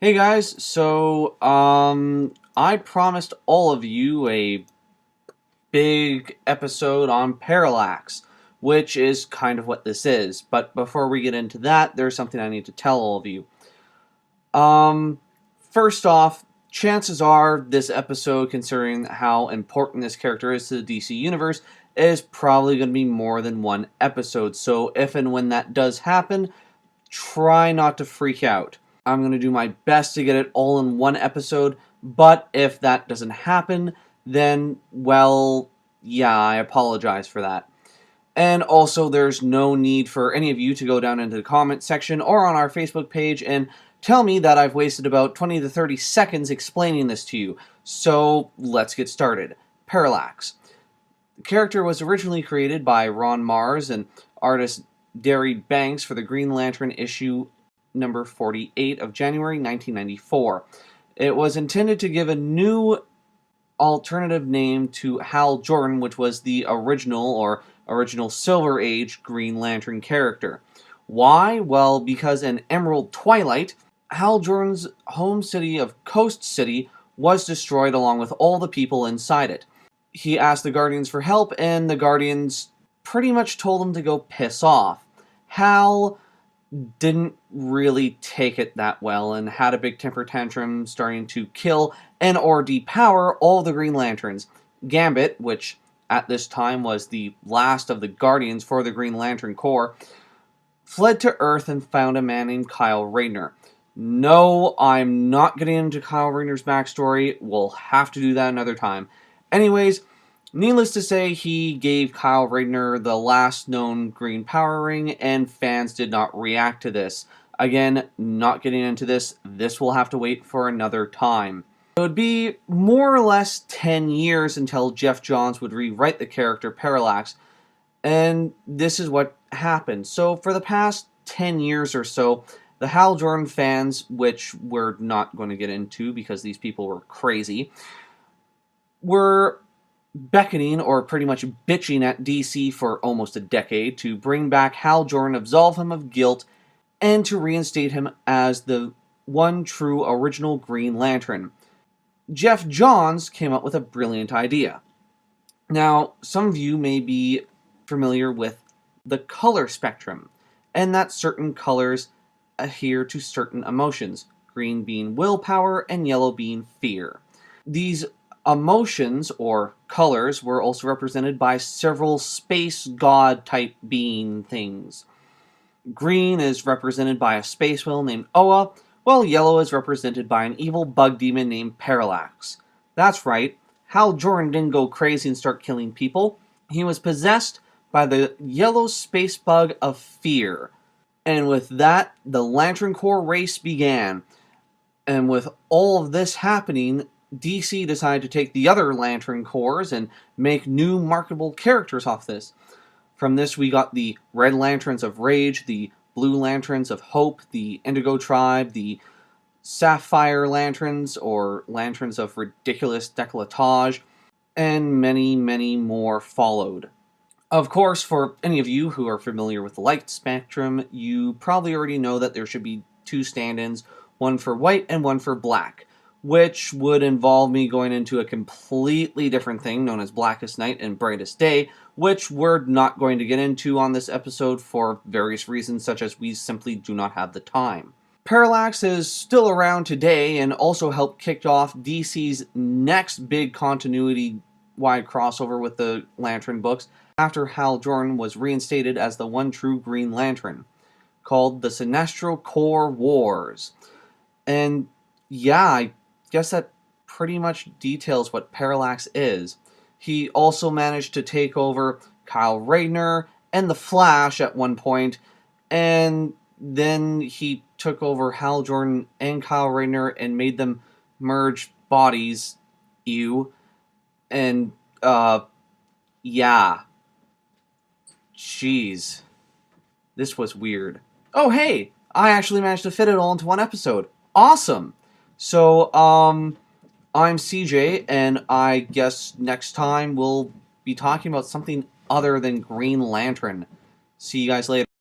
Hey guys, I promised all of you a big episode on Parallax, which is kind of what this is. But before we get into that, there's something I need to tell all of you. Um, First off, chances are this episode, considering how important this character is to the DC Universe, is probably going to be more than one episode. So if and when that does happen, try not to freak out. I'm going to do my best to get it all in one episode, but if that doesn't happen, then, well, yeah, I apologize for that. And also, there's no need for any of you to go down into the comment section or on our Facebook page and tell me that I've wasted about 20 to 30 seconds explaining this to you. So, let's get started. Parallax. The character was originally created by Ron Mars and artist Derry Banks for the Green Lantern issue number 48 of January 1994. It was intended to give a new alternative name to Hal Jordan, which was the original Silver Age Green Lantern character. Why? Well, because in Emerald Twilight, Hal Jordan's home city of Coast City was destroyed along with all the people inside it. He asked the Guardians for help, and the Guardians pretty much told him to go piss off. Hal didn't really take it that well and had a big temper tantrum, starting to kill and or depower all the Green Lanterns. Gambit, which at this time was the last of the Guardians for the Green Lantern Corps, fled to Earth and found a man named Kyle Rayner. No, I'm not getting into Kyle Rayner's backstory. We'll have to do that another time. Anyways, needless to say, he gave Kyle Rayner the last known green power ring, and fans did not react to this. Again, not getting into this. This will have to wait for another time. It would be more or less 10 years until Geoff Johns would rewrite the character Parallax, and this is what happened. So for the past 10 years or so, the Hal Jordan fans, which we're not going to get into because these people were crazy, were beckoning or pretty much bitching at DC for almost a decade to bring back Hal Jordan, absolve him of guilt, and to reinstate him as the one true original Green Lantern. Geoff Johns came up with a brilliant idea. Now, some of you may be familiar with the color spectrum, and that certain colors adhere to certain emotions, green being willpower and yellow being fear. These emotions, or colors, were also represented by several space god type being things. Green is represented by a space whale named Oa, while yellow is represented by an evil bug demon named Parallax. That's right, Hal Jordan didn't go crazy and start killing people. He was possessed by the yellow space bug of fear. And with that, the Lantern Corps race began. And with all of this happening, DC decided to take the other Lantern Corps and make new marketable characters off this. From this, we got the Red Lanterns of Rage, the Blue Lanterns of Hope, the Indigo Tribe, the Sapphire Lanterns, or Lanterns of Ridiculous Decolletage, and many, many more followed. Of course, for any of you who are familiar with the light spectrum, you probably already know that there should be two stand-ins, one for white and one for black, which would involve me going into a completely different thing known as Blackest Night and Brightest Day, which we're not going to get into on this episode for various reasons, such as we simply do not have the time. Parallax is still around today and also helped kick off DC's next big continuity-wide crossover with the Lantern books after Hal Jordan was reinstated as the one true Green Lantern, called the Sinestro Corps Wars. And yeah, I guess that pretty much details what Parallax is. He also managed to take over Kyle Rayner and the Flash at one point, and then he took over Hal Jordan and Kyle Rayner and made them merge bodies. Ew. And, yeah. Jeez. This was weird. Oh, hey! I actually managed to fit it all into one episode. Awesome! So, I'm CJ, and I guess next time we'll be talking about something other than Green Lantern. See you guys later.